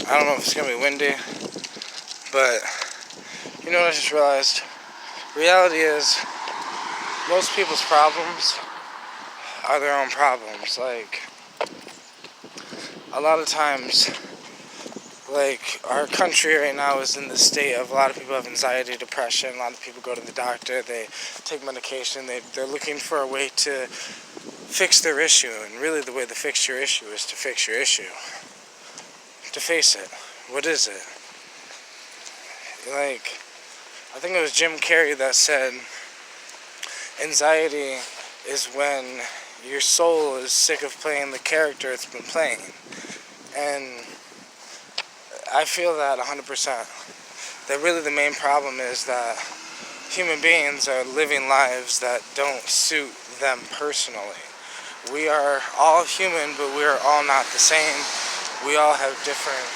I don't know if it's gonna be windy, but you know what I just realized? Reality is, most people's problems are their own problems. Like, a lot of times, like, our country right now is in the state of a lot of people have anxiety, depression, a lot of people go to the doctor, they take medication, they're looking for a way to fix their issue, and really the way to fix your issue is to fix your issue. To face it. What is it? Like, I think it was Jim Carrey that said, anxiety is when your soul is sick of playing the character it's been playing. And I feel that 100%. That really the main problem is that human beings are living lives that don't suit them personally. We are all human, but we are all not the same. We all have different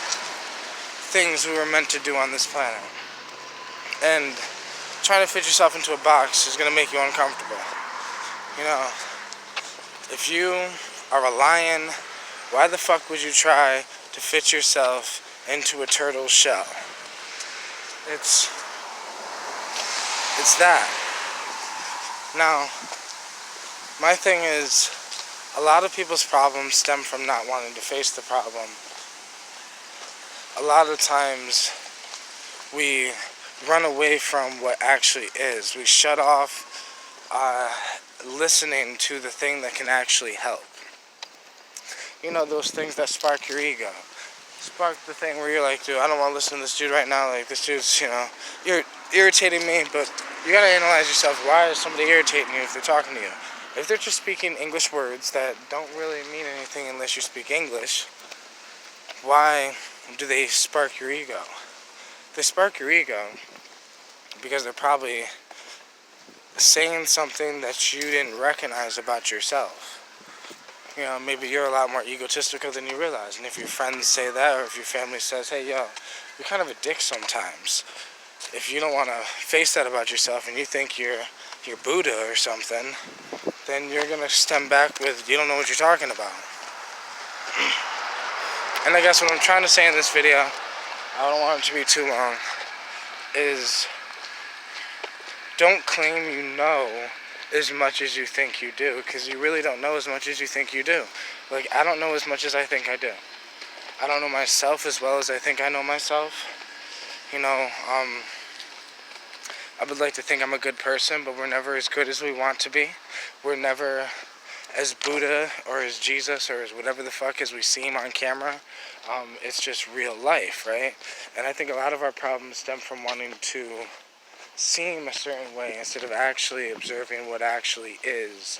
things we were meant to do on this planet. And trying to fit yourself into a box is going to make you uncomfortable. You know, if you are a lion, why the fuck would you try to fit yourself into a turtle's shell? It's that. Now, my thing is, a lot of people's problems stem from not wanting to face the problem. A lot of times, we run away from what actually is. We shut off listening to the thing that can actually help. You know, those things that spark your ego. Spark the thing where you're like, dude, I don't want to listen to this dude right now. Like, this dude's, you're irritating me, but you gotta analyze yourself. Why is somebody irritating you if they're talking to you? If they're just speaking English words that don't really mean anything unless you speak English, why do they spark your ego? They spark your ego because they're probably saying something that you didn't recognize about yourself. You know, maybe you're a lot more egotistical than you realize. And if your friends say that, or if your family says, hey, yo, you're kind of a dick sometimes. If you don't want to face that about yourself and you think you're Buddha or something, then you're going to stem back with, you don't know what you're talking about. And I guess what I'm trying to say in this video, I don't want it to be too long, is don't claim you know as much as you think you do, because you really don't know as much as you think you do. Like, I don't know as much as I think I do. I don't know myself as well as I think I know myself. You know, I would like to think I'm a good person, but we're never as good as we want to be. We're never as Buddha or as Jesus or as whatever the fuck as we seem on camera. It's just real life, right? And I think a lot of our problems stem from wanting to seem a certain way instead of actually observing what actually is.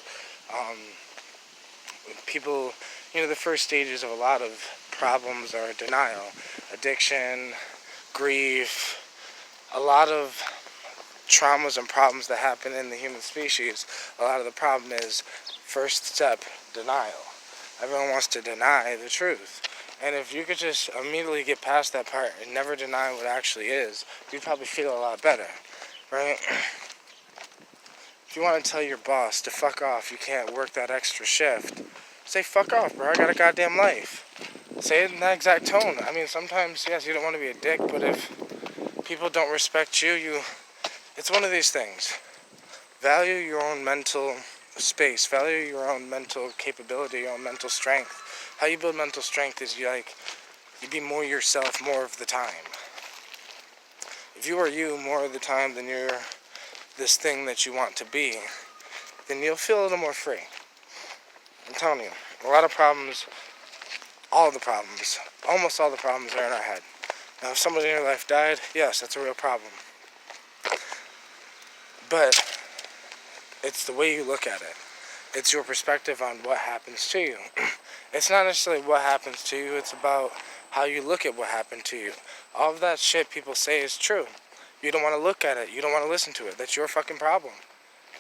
People, the first stages of a lot of problems are denial, addiction, grief, a lot of traumas and problems that happen in the human species. A lot of the problem is first step, denial. Everyone wants to deny the truth. And if you could just immediately get past that part and never deny what actually is, you'd probably feel a lot better, right? If you want to tell your boss to fuck off, you can't work that extra shift, say fuck off, bro, I got a goddamn life. Say it in that exact tone. I mean, sometimes, yes, you don't want to be a dick, but if people don't respect you, it's one of these things. Value your own mental space. Value your own mental capability, your own mental strength. How you build mental strength is you be more yourself more of the time. If you are you more of the time than you're this thing that you want to be, then you'll feel a little more free. I'm telling you, a lot of problems, almost all the problems are in our head. Now, if somebody in your life died, yes, that's a real problem. But it's the way you look at it. It's your perspective on what happens to you. It's not necessarily what happens to you, it's about how you look at what happened to you. All of that shit people say is true. You don't want to look at it, you don't want to listen to it. That's your fucking problem.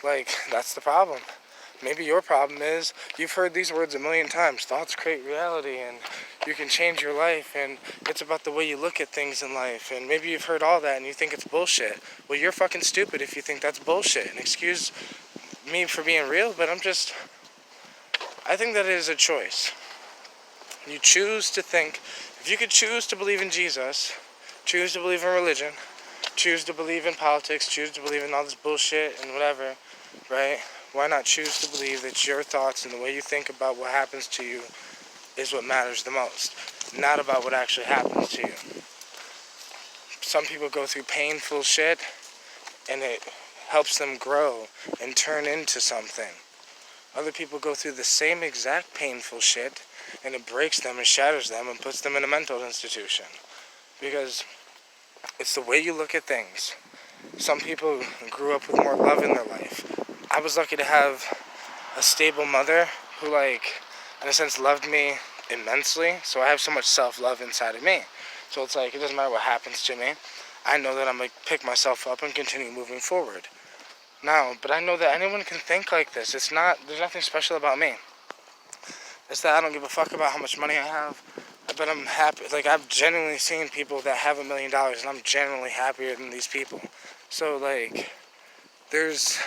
Like, that's the problem. Maybe your problem is, you've heard these words a million times, thoughts create reality, and you can change your life, and it's about the way you look at things in life, and maybe you've heard all that and you think it's bullshit. Well, you're fucking stupid if you think that's bullshit, and excuse me for being real, but I think that it is a choice. You choose to think, if you could choose to believe in Jesus, choose to believe in religion, choose to believe in politics, choose to believe in all this bullshit and whatever, right? Why not choose to believe that your thoughts and the way you think about what happens to you is what matters the most, not about what actually happens to you. Some people go through painful shit and it helps them grow and turn into something. Other people go through the same exact painful shit and it breaks them and shatters them and puts them in a mental institution. Because it's the way you look at things. Some people grew up with more love in their life. I was lucky to have a stable mother who, like, in a sense, loved me immensely. So I have so much self-love inside of me. So it's like, it doesn't matter what happens to me. I know that I'm going to pick myself up and continue moving forward. Now, but I know that anyone can think like this. There's nothing special about me. It's that I don't give a fuck about how much money I have. But I'm happy. Like, I've genuinely seen people that have $1 million, and I'm genuinely happier than these people. So, like, there's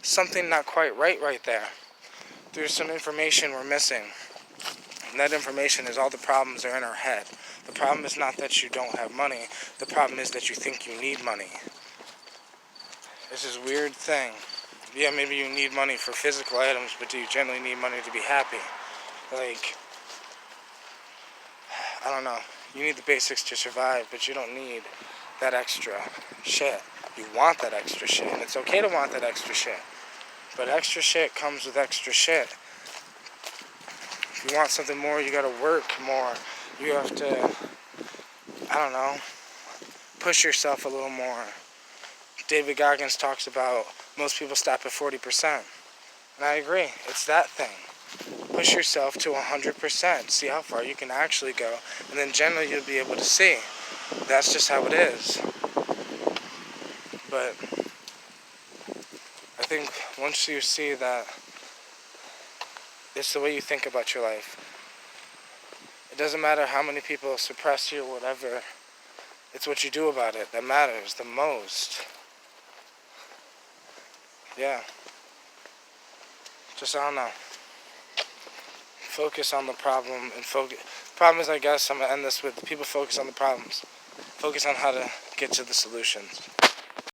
something not quite right there. There's some information we're missing. And that information is all the problems are in our head. The problem is not that you don't have money. The problem is that you think you need money. It's this weird thing. Yeah, maybe you need money for physical items, but do you generally need money to be happy? Like, I don't know. You need the basics to survive, but you don't need that extra shit. You want that extra shit, and it's okay to want that extra shit. But extra shit comes with extra shit. If you want something more, you gotta work more. You have to, I don't know, push yourself a little more. David Goggins talks about most people stop at 40%. And I agree. It's that thing. Push yourself to 100%. See how far you can actually go. And then generally you'll be able to see. That's just how it is. But I think once you see that it's the way you think about your life. It doesn't matter how many people suppress you or whatever. It's what you do about it that matters the most. Yeah. Just, I don't know. Focus on the problem and problem is, I guess, I'm going to end this with people focus on the problems. Focus on how to get to the solutions.